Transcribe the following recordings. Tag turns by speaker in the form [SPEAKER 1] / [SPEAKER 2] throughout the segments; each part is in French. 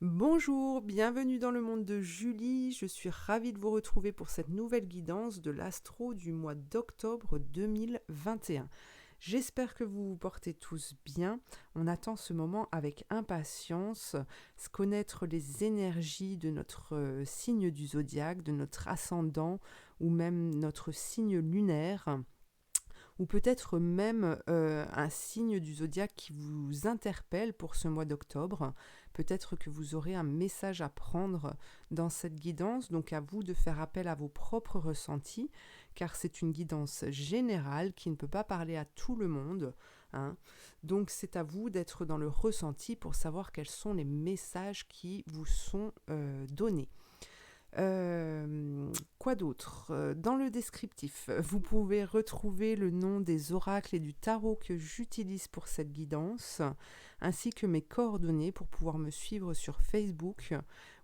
[SPEAKER 1] Bonjour, bienvenue dans le monde de Julie. Je suis ravie de vous retrouver pour cette nouvelle guidance de l'astro du mois d'octobre 2021. J'espère que vous vous portez tous bien. On attend ce moment avec impatience, connaître les énergies de notre signe du zodiaque, de notre ascendant ou même notre signe lunaire, ou peut-être même un signe du zodiaque qui vous interpelle pour ce mois d'octobre. Peut-être que vous aurez un message à prendre dans cette guidance, donc à vous de faire appel à vos propres ressentis, car c'est une guidance générale qui ne peut pas parler à tout le monde, hein. Donc c'est à vous d'être dans le ressenti pour savoir quels sont les messages qui vous sont donnés. Quoi d'autre? Dans le descriptif, vous pouvez retrouver le nom des oracles et du tarot que j'utilise pour cette guidance, ainsi que mes coordonnées pour pouvoir me suivre sur Facebook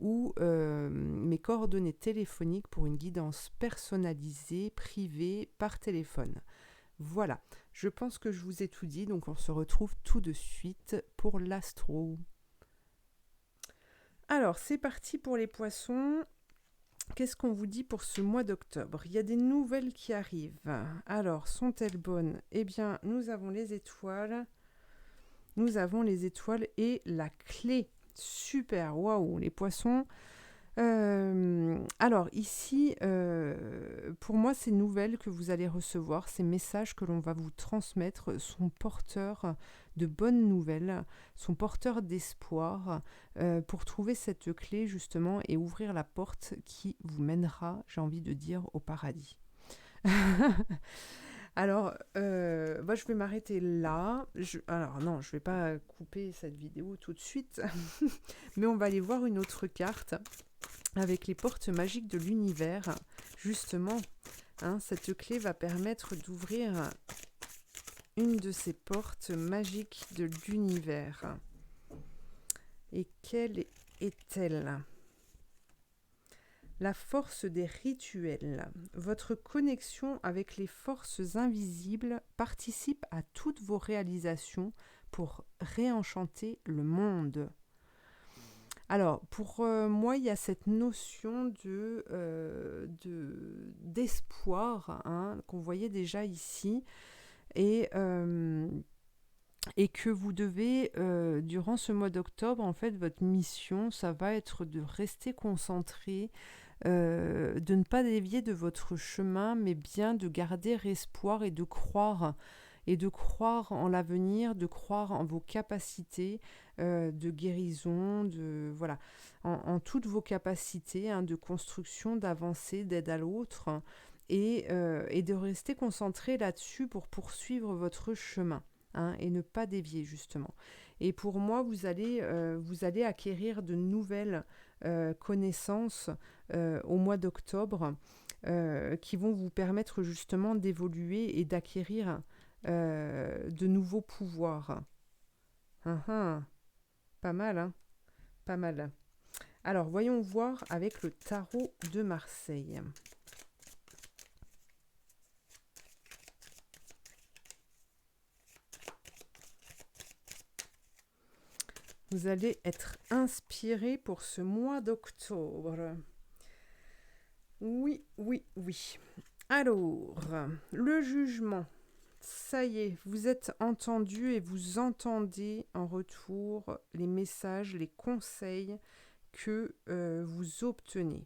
[SPEAKER 1] ou mes coordonnées téléphoniques pour une guidance personnalisée, privée, par téléphone. Voilà, je pense que je vous ai tout dit, donc on se retrouve tout de suite pour l'astro. Alors, c'est parti pour les poissons. Qu'est-ce qu'on vous dit pour ce mois d'octobre? Il y a des nouvelles qui arrivent. Alors, sont-elles bonnes? Eh bien, nous avons les étoiles. Nous avons les étoiles et la clé. Super, waouh, les poissons. Alors, ici, pour moi, ces nouvelles que vous allez recevoir, ces messages que l'on va vous transmettre sont porteurs de bonnes nouvelles, sont porteurs d'espoir pour trouver cette clé, justement, et ouvrir la porte qui vous mènera, j'ai envie de dire, au paradis. Alors, je vais m'arrêter là. Alors non, je ne vais pas couper cette vidéo tout de suite, mais on va aller voir une autre carte avec les portes magiques de l'univers. Justement, hein, cette clé va permettre d'ouvrir une de ces portes magiques de l'univers. Et quelle est-elle ? La force des rituels. Votre connexion avec les forces invisibles participe à toutes vos réalisations pour réenchanter le monde. Alors, pour moi, il y a cette notion d'espoir, hein, qu'on voyait déjà ici, et que vous devez, durant ce mois d'octobre, en fait, votre mission, ça va être de rester concentré, de ne pas dévier de votre chemin, mais bien de garder espoir et de croire en l'avenir, de croire en vos capacités de guérison, voilà, en toutes vos capacités, hein, de construction, d'avancée, d'aide à l'autre, et de rester concentré là-dessus pour poursuivre votre chemin, hein, et ne pas dévier justement. Et pour moi, vous allez acquérir de nouvelles connaissances au mois d'octobre qui vont vous permettre justement d'évoluer et d'acquérir de nouveaux pouvoirs. Pas mal, hein? Pas mal. Alors, voyons voir avec le tarot de Marseille. Vous allez être inspiré pour ce mois d'octobre. Oui. Alors, le jugement. Ça y est, vous êtes entendu et vous entendez en retour les messages, les conseils que vous obtenez.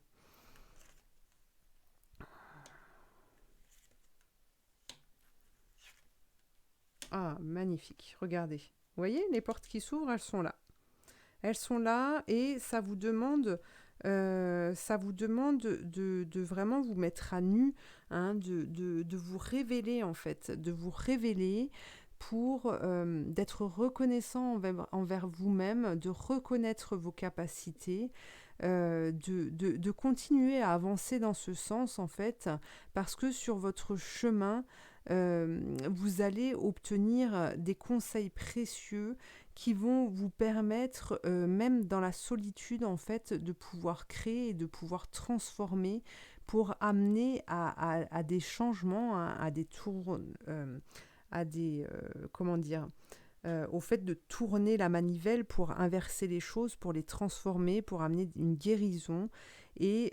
[SPEAKER 1] Ah, magnifique, regardez. Vous voyez, les portes qui s'ouvrent, elles sont là. Elles sont là et ça vous demande de vraiment vous mettre à nu, hein, de vous révéler en fait, de vous révéler pour d'être reconnaissant envers vous-même, de reconnaître vos capacités, de continuer à avancer dans ce sens en fait, parce que sur votre chemin, vous allez obtenir des conseils précieux qui vont vous permettre, même dans la solitude, en fait, de pouvoir créer et de pouvoir transformer pour amener à des changements, à des tours, comment dire, au fait de tourner la manivelle pour inverser les choses, pour les transformer, pour amener une guérison. Et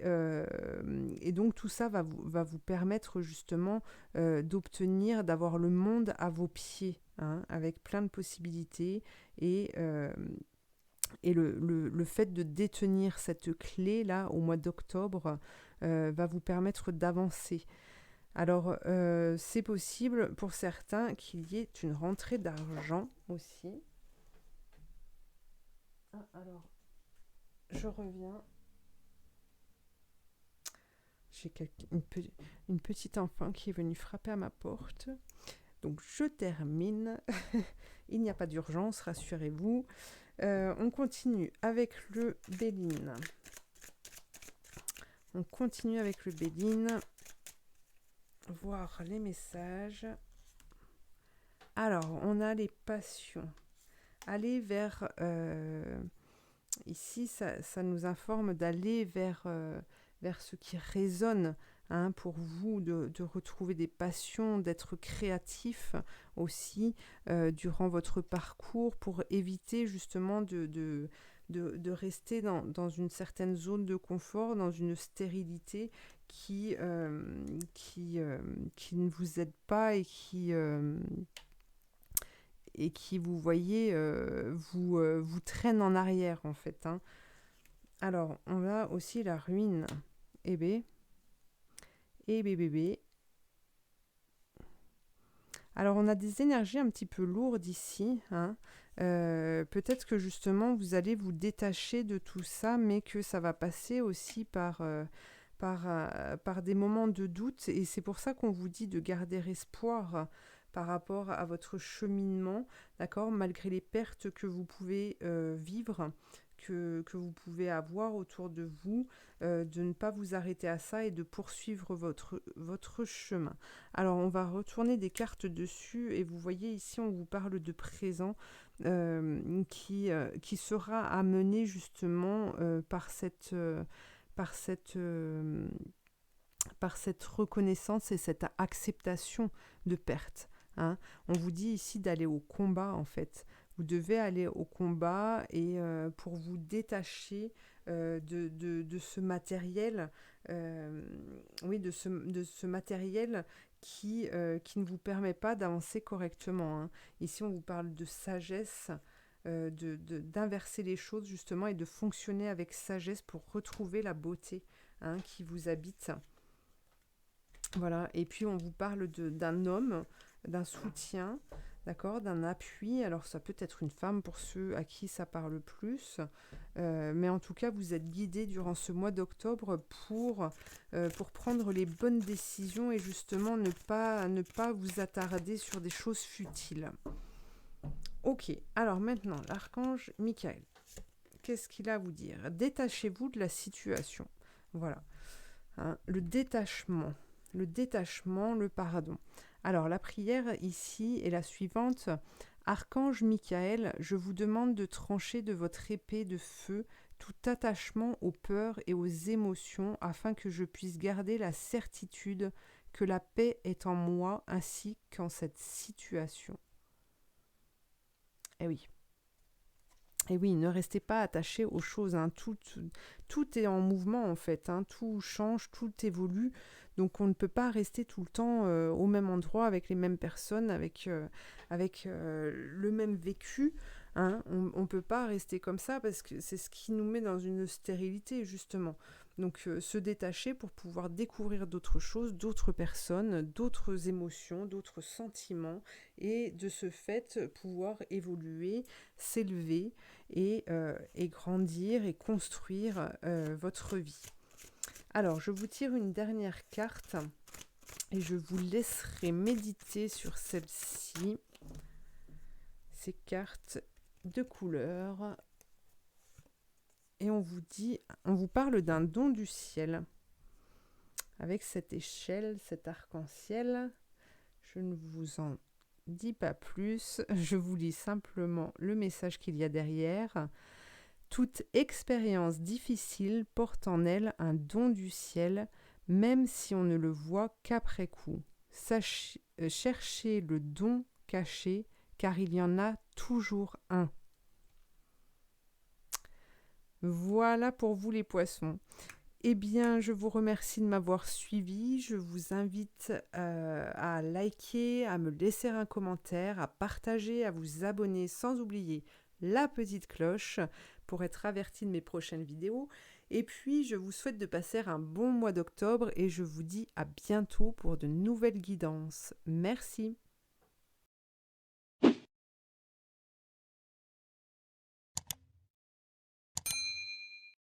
[SPEAKER 1] donc tout ça va vous permettre justement d'avoir le monde à vos pieds, hein, avec plein de possibilités. Et le fait de détenir cette clé-là au mois d'octobre va vous permettre d'avancer. Alors, c'est possible pour certains qu'il y ait une rentrée d'argent aussi. Ah, alors, je reviens. J'ai une petite enfant qui est venue frapper à ma porte. Donc, je termine. Il n'y a pas d'urgence, rassurez-vous. On continue avec le Béline. On continue avec le Béline. Voir les messages. Alors, on a les passions. Aller vers... ici, ça nous informe d'aller vers ce qui résonne, hein, pour vous, de retrouver des passions, d'être créatif aussi durant votre parcours pour éviter justement de rester dans une certaine zone de confort, dans une stérilité qui ne vous aide pas et qui vous voyez, vous traîne en arrière en fait, hein. Alors, on a aussi la ruine. Bébé. Alors, on a des énergies un petit peu lourdes ici, hein. Peut-être que justement, vous allez vous détacher de tout ça, mais que ça va passer aussi par des moments de doute. Et c'est pour ça qu'on vous dit de garder espoir par rapport à votre cheminement, d'accord, malgré les pertes que vous pouvez vivre, que vous pouvez avoir autour de vous, de ne pas vous arrêter à ça et de poursuivre votre chemin. Alors, on va retourner des cartes dessus et vous voyez ici, on vous parle de présent qui sera amené justement par cette reconnaissance et cette acceptation de perte, hein. On vous dit ici d'aller au combat en fait. Vous devez aller au combat et pour vous détacher de ce matériel, de ce matériel qui ne vous permet pas d'avancer correctement, hein. Ici, on vous parle de sagesse, d'inverser les choses justement et de fonctionner avec sagesse pour retrouver la beauté, hein, qui vous habite. Voilà, et puis on vous parle d'un homme, d'un soutien, d'accord, d'un appui. Alors ça peut être une femme pour ceux à qui ça parle plus, mais en tout cas vous êtes guidés durant ce mois d'octobre pour prendre les bonnes décisions et justement ne pas vous attarder sur des choses futiles. Ok, alors maintenant l'archange Michael, qu'est-ce qu'il a à vous dire? Détachez-vous de la situation. Voilà, hein, le détachement, le pardon. Alors, la prière ici est la suivante. Archange Michael, je vous demande de trancher de votre épée de feu tout attachement aux peurs et aux émotions afin que je puisse garder la certitude que la paix est en moi ainsi qu'en cette situation. Eh oui. Et oui, ne restez pas attaché aux choses, hein. Tout est en mouvement en fait, hein. Tout change, tout évolue. Donc on ne peut pas rester tout le temps au même endroit avec les mêmes personnes, avec le même vécu, hein. On ne peut pas rester comme ça parce que c'est ce qui nous met dans une stérilité justement. Donc se détacher pour pouvoir découvrir d'autres choses, d'autres personnes, d'autres émotions, d'autres sentiments et de ce fait pouvoir évoluer, s'élever et grandir et construire votre vie. Alors, je vous tire une dernière carte et je vous laisserai méditer sur celle-ci. Ces cartes de couleur. Et on vous parle d'un don du ciel. Avec cette échelle, cet arc-en-ciel, je ne vous en dis pas plus. Je vous lis simplement le message qu'il y a derrière. Toute expérience difficile porte en elle un don du ciel, même si on ne le voit qu'après coup. Cherchez le don caché car il y en a toujours un. Voilà pour vous les poissons. Eh bien, je vous remercie de m'avoir suivi. Je vous invite à liker, à me laisser un commentaire, à partager, à vous abonner, sans oublier la petite cloche pour être averti de mes prochaines vidéos. Et puis, je vous souhaite de passer un bon mois d'octobre et je vous dis à bientôt pour de nouvelles guidances. Merci.